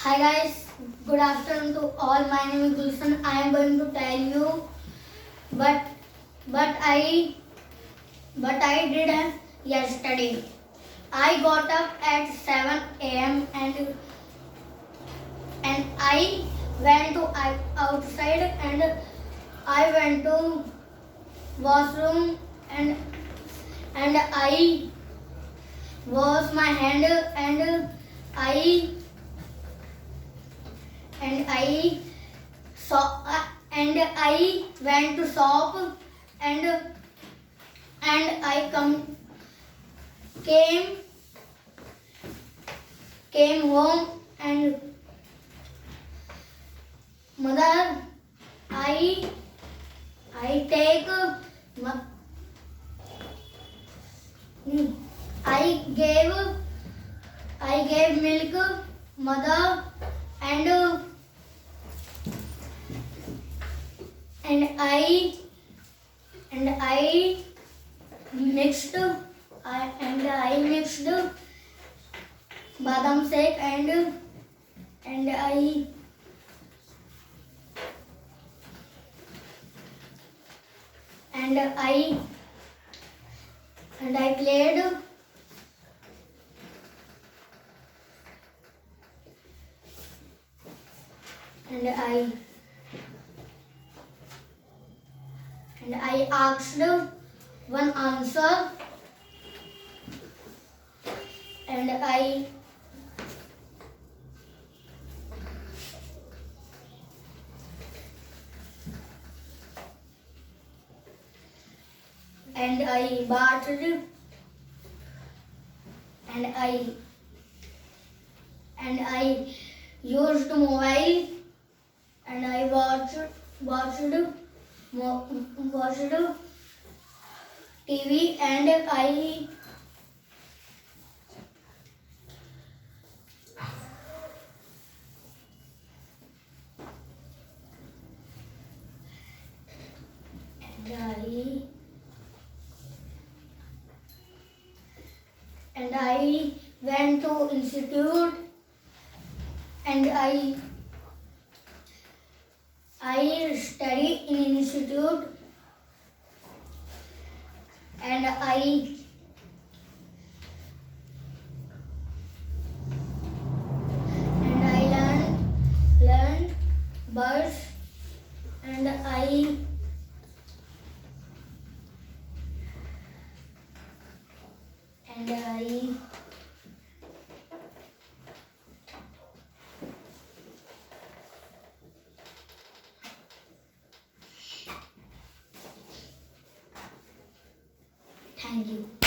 Hi guys, good afternoon to all. My name is Gulshan. I am going to tell you, but but I but I did yesterday. I got up at 7 a.m. and I went to outside and I went to washroom and I washed my hand and I saw and I went to shop and I came home and mother I take I gave milk mother and I mixed I mixed badam shake and I played and I asked one answer and I bathed and I used mobile and I watched TV and I went to institute and I study in institute and I learned birds and I thank you.